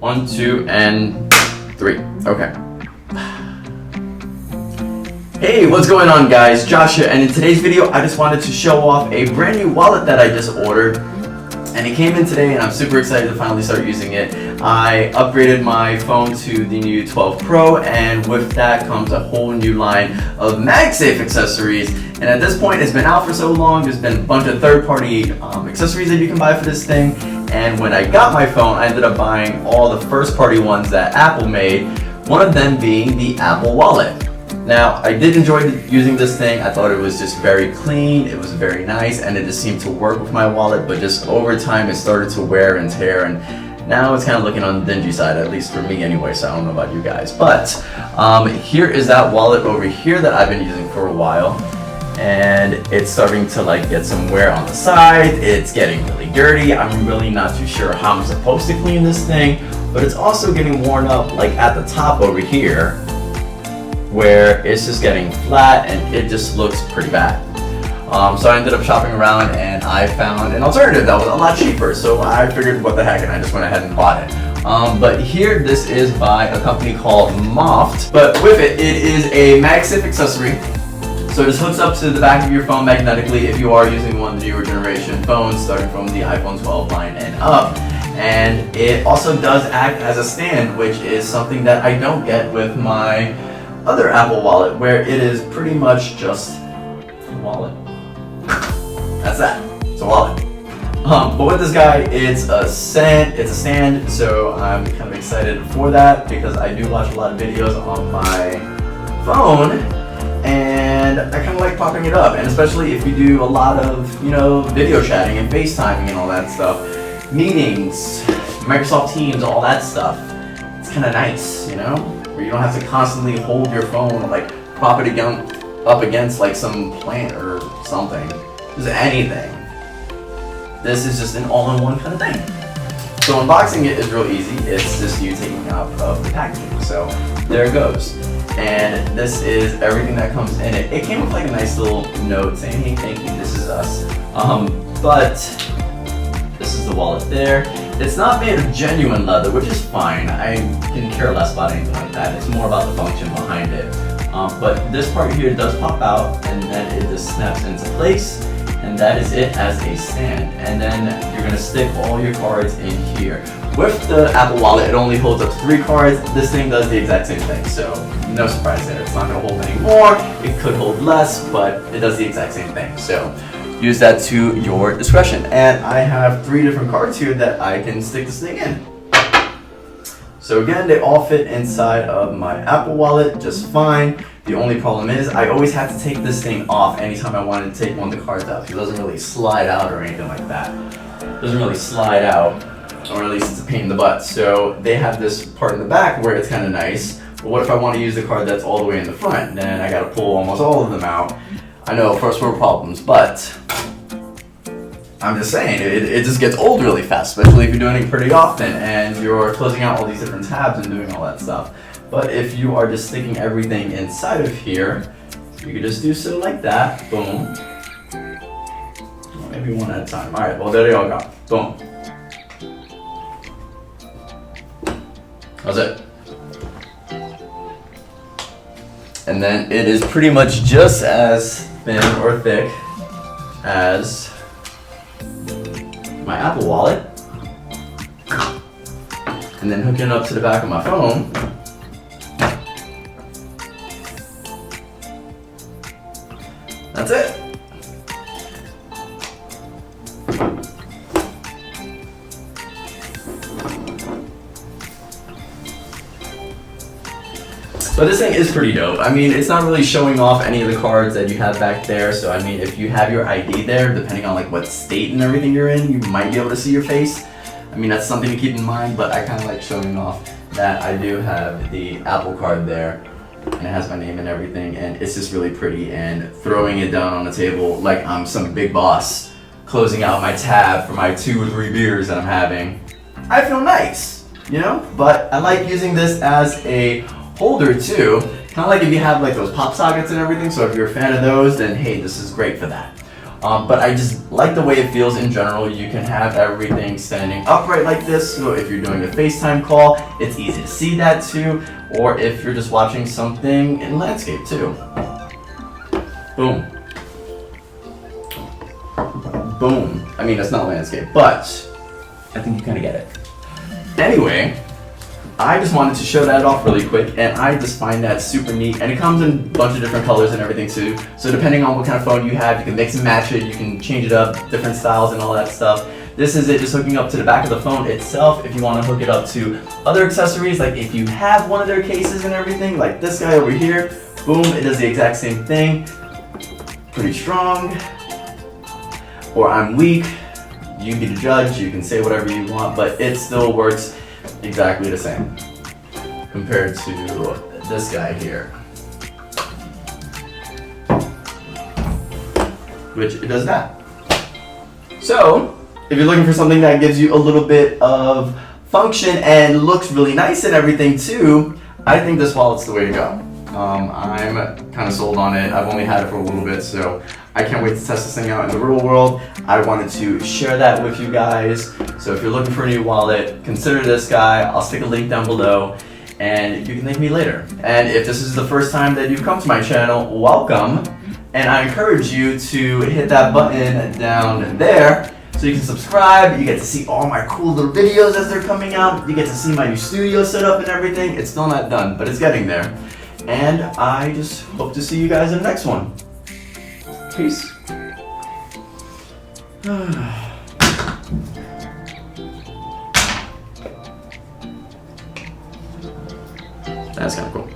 1, 2, and 3. Okay. Hey, what's going on guys? Josh here, and in today's video I just wanted to show off a brand new wallet that I just ordered. And it came in today and I'm super excited to finally start using it. I upgraded my phone to the new 12 Pro, and with that comes a whole new line of Magsafe accessories. And at this point, it's been out for so long, there's been a bunch of third-party accessories that you can buy for this thing. And when I got my phone, I ended up buying all the first-party ones that Apple made, one of them being the Apple Wallet. Now, I did enjoy using this thing. I thought it was just very clean, it was very nice, and it just seemed to work with my wallet, but just over time it started to wear and tear, and now it's kind of looking on the dingy side, at least for me anyway, so I don't know about you guys. But here is that wallet over here that I've been using for a while, and it's starting to get some wear on the side. It's getting really dirty. I'm really not too sure how I'm supposed to clean this thing, but it's also getting worn up at the top over here, where it's just getting flat and it just looks pretty bad. So I ended up shopping around and I found an alternative that was a lot cheaper, so I figured what the heck, and I just went ahead and bought it. But here, this is by a company called Moft, but with it, it is a Magsafe accessory. So it just hooks up to the back of your phone magnetically if you are using one of the newer generation phones, starting from the iPhone 12 line and up. And it also does act as a stand, which is something that I don't get with my other Apple Wallet, where it is pretty much just a wallet. That's that. It's a wallet. But with this guy, it's a stand, so I'm kind of excited for that because I do watch a lot of videos on my phone, and I kind of like popping it up, and especially if you do a lot of, video chatting and FaceTiming and all that stuff, meetings, Microsoft Teams, all that stuff. It's kind of nice, where you don't have to constantly hold your phone, prop it up against some plant or something. Just anything. This is just an all-in-one kind of thing. So unboxing it is real easy. It's just you taking out of the packaging. So there it goes. And this is everything that comes in it. It came with a nice little note saying, hey, thank you, this is us. But this is the wallet there. It's not made of genuine leather, which is fine. I can care less about anything like that. It's more about the function behind it. But this part here does pop out, and then it just snaps into place, and that is it as a stand. And then you're gonna stick all your cards in here. With the Apple Wallet, it only holds up to 3 cards. This thing does the exact same thing, so no surprise there. It's not gonna hold any more. It could hold less, but it does the exact same thing. So use that to your discretion. And I have 3 different cards here that I can stick this thing in. So again, they all fit inside of my Apple Wallet just fine. The only problem is I always have to take this thing off anytime I wanted to take one of the cards out. It doesn't really slide out or anything like that. It doesn't really slide out, or at least it's a pain in the butt. So they have this part in the back where it's kind of nice. But what if I want to use the card that's all the way in the front? Then I got to pull almost all of them out. I know, first world problems, but I'm just saying, it just gets old really fast, especially if you're doing it pretty often and you're closing out all these different tabs and doing all that stuff. But if you are just sticking everything inside of here, you could just do so like that, boom. Well, maybe one at a time. All right, well, there they all go, boom. That's it. And then it is pretty much just as thin or thick as my Apple Wallet, and then hooking it up to the back of my phone. That's it. But this thing is pretty dope. I mean, it's not really showing off any of the cards that you have back there. So I mean, if you have your ID there, depending on what state and everything you're in, you might be able to see your face. I mean, that's something to keep in mind, but I kind of like showing off that I do have the Apple card there, and it has my name and everything, and it's just really pretty. And throwing it down on the table like I'm some big boss, closing out my tab for my 2 or 3 beers that I'm having, I feel nice, But I like using this as a holder too, kind of like if you have those pop sockets and everything. So if you're a fan of those, then hey, this is great for that. but I just like the way it feels in general. You can have everything standing upright like this, so if you're doing a FaceTime call, it's easy to see that too, or if you're just watching something in landscape too. Boom. Boom. I mean, it's not landscape, but I think you kind of get it. Anyway, I just wanted to show that off really quick, and I just find that super neat, and it comes in a bunch of different colors and everything too, so depending on what kind of phone you have, you can mix and match it, you can change it up, different styles and all that stuff. This is it just hooking up to the back of the phone itself. If you want to hook it up to other accessories, like if you have one of their cases and everything, like this guy over here, boom, it does the exact same thing. Pretty strong. Or I'm weak. You be the judge, you can say whatever you want, but it still works exactly the same compared to this guy here, which it does that. So if you're looking for something that gives you a little bit of function and looks really nice and everything too, I think this wallet's the way to go. I'm kind of sold on it. I've only had it for a little bit, so I can't wait to test this thing out in the real world. I wanted to share that with you guys. So if you're looking for a new wallet, consider this guy. I'll stick a link down below, and you can thank me later. And if this is the first time that you've come to my channel, welcome. And I encourage you to hit that button down there so you can subscribe. You get to see all my cool little videos as they're coming out. You get to see my new studio setup and everything. It's still not done, but it's getting there. And I just hope to see you guys in the next one. Peace. That's kind of cool.